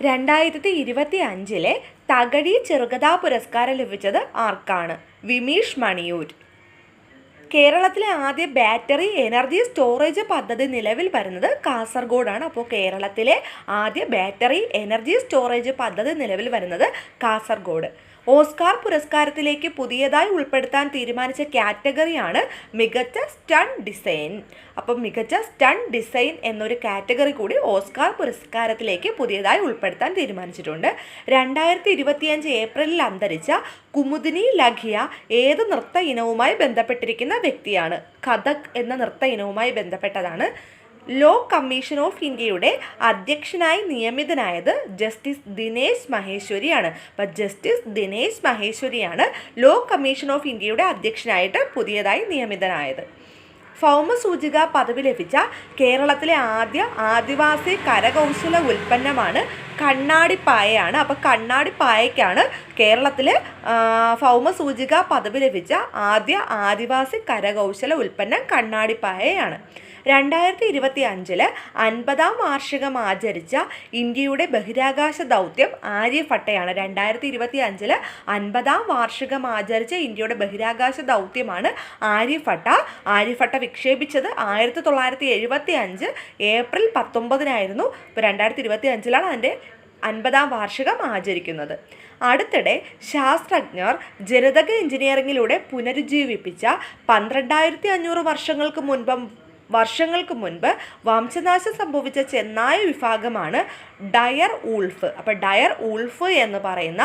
2025 തകഴി ചെറുകഥാ പുരസ്കാരം ലഭിച്ചത് ആർക്കാണ്? വിമീഷ് മണിയൂർ. കേരളത്തിലെ ആദ്യ ബാറ്ററി എനർജി സ്റ്റോറേജ് പദ്ധതി നിലവിൽ വരുന്നത് കാസർഗോഡാണ്. അപ്പോൾ കേരളത്തിലെ ആദ്യ ബാറ്ററി എനർജി സ്റ്റോറേജ് പദ്ധതി നിലവിൽ വരുന്നത് കാസർഗോഡ്. ഓസ്കാർ പുരസ്കാരത്തിലേക്ക് പുതിയതായി ഉൾപ്പെടുത്താൻ തീരുമാനിച്ച കാറ്റഗറിയാണ് മികച്ച സ്റ്റണ്ട് ഡിസൈൻ. അപ്പം മികച്ച സ്റ്റണ്ട് ഡിസൈൻ എന്നൊരു കാറ്റഗറി കൂടി ഓസ്കാർ പുരസ്കാരത്തിലേക്ക് പുതിയതായി ഉൾപ്പെടുത്താൻ തീരുമാനിച്ചിട്ടുണ്ട്. 2025 ഏപ്രിലിൽ അന്തരിച്ച കുമുദിനി ലഖിയ ഏത് നൃത്ത ഇനവുമായി ബന്ധപ്പെട്ടിരിക്കുന്ന വ്യക്തിയാണ്? കഥക് എന്ന നൃത്ത ഇനവുമായി ബന്ധപ്പെട്ടതാണ്. ലോ കമ്മീഷൻ ഓഫ് ഇന്ത്യയുടെ അധ്യക്ഷനായി നിയമിതനായത് ജസ്റ്റിസ് ദിനേശ് മഹേശ്വരിയാണ്. അപ്പം ജസ്റ്റിസ് ദിനേശ് മഹേശ്വരിയാണ് ലോ കമ്മീഷൻ ഓഫ് ഇന്ത്യയുടെ അധ്യക്ഷനായിട്ട് പുതിയതായി നിയമിതനായത്. ഭൗമസൂചിക പദവി ലഭിച്ച കേരളത്തിലെ ആദ്യ ആദിവാസി കരകൗശല ഉൽപ്പന്നമാണ് കണ്ണാടിപ്പായയാണ്. അപ്പോൾ കണ്ണാടിപ്പായയ്ക്കാണ് കേരളത്തിൽ ഭൗമസൂചിക പദവി ലഭിച്ച ആദ്യ ആദിവാസി കരകൗശല ഉൽപ്പന്നം കണ്ണാടിപ്പായയാണ്. 2025 50-ാം വാർഷികം ആചരിച്ച ഇന്ത്യയുടെ ബഹിരാകാശ ദൗത്യം ആര്യഭട്ടയാണ്. 2025 50-ാം വാർഷികം ആചരിച്ച ഇന്ത്യയുടെ ബഹിരാകാശ ദൗത്യമാണ് ആര്യഭട്ട. ആര്യഭട്ട വിക്ഷേപിച്ചത് 1975 ഏപ്രിൽ 19-നായിരുന്നു. ഇപ്പോൾ 2025 അതിൻ്റെ 50-ാം വാർഷികം ആചരിക്കുന്നത്. അടുത്തിടെ ശാസ്ത്രജ്ഞർ ജനിതക എഞ്ചിനീയറിംഗിലൂടെ പുനരുജ്ജീവിപ്പിച്ച 12,500 വർഷങ്ങൾക്ക് മുൻപ് വംശനാശം സംഭവിച്ച ചെന്നായ വിഭാഗമാണ് ഡയർ ഊൾഫ്. അപ്പോൾ ഡയർ ഊൾഫ് എന്ന് പറയുന്ന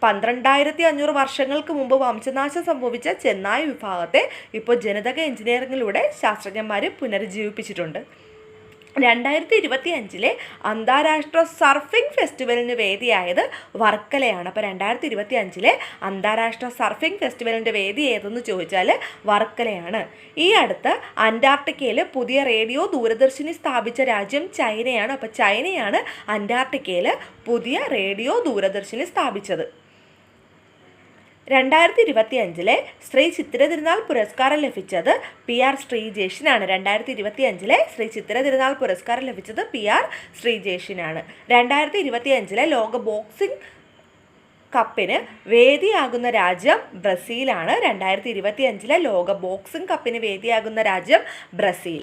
12,500 വർഷങ്ങൾക്ക് മുമ്പ് വംശനാശം സംഭവിച്ച ചെന്നായ വിഭാഗത്തെ ഇപ്പോൾ ജനിതക എഞ്ചിനീയറിംഗിലൂടെ ശാസ്ത്രജ്ഞന്മാർ പുനരുജ്ജീവിപ്പിച്ചിട്ടുണ്ട്. 2025 അന്താരാഷ്ട്ര സർഫിംഗ് ഫെസ്റ്റിവലിന് വേദിയായത് വർക്കലയാണ്. അപ്പോൾ 2025 അന്താരാഷ്ട്ര സർഫിംഗ് ഫെസ്റ്റിവലിൻ്റെ വേദി ഏതെന്ന് ചോദിച്ചാൽ വർക്കലയാണ്. ഈ അടുത്ത് അന്റാർട്ടിക്കയിൽ പുതിയ റേഡിയോ ദൂരദർശിനി സ്ഥാപിച്ച രാജ്യം ചൈനയാണ്. അപ്പോൾ ചൈനയാണ് അന്റാർട്ടിക്കയിൽ പുതിയ റേഡിയോ ദൂരദർശിനി സ്ഥാപിച്ചത്. 2025 ശ്രീ ചിത്തിര തിരുനാൾ പുരസ്കാരം ലഭിച്ചത് PR ശ്രീജേഷിനാണ്. 2025 ശ്രീ ചിത്തിര തിരുനാൾ പുരസ്കാരം ലഭിച്ചത് PR ശ്രീജേഷിനാണ്. 2025 ലോക ബോക്സിംഗ് കപ്പിന് വേദിയാകുന്ന രാജ്യം ബ്രസീലാണ്. 2025 ലോക ബോക്സിംഗ് കപ്പിന് വേദിയാകുന്ന രാജ്യം ബ്രസീൽ.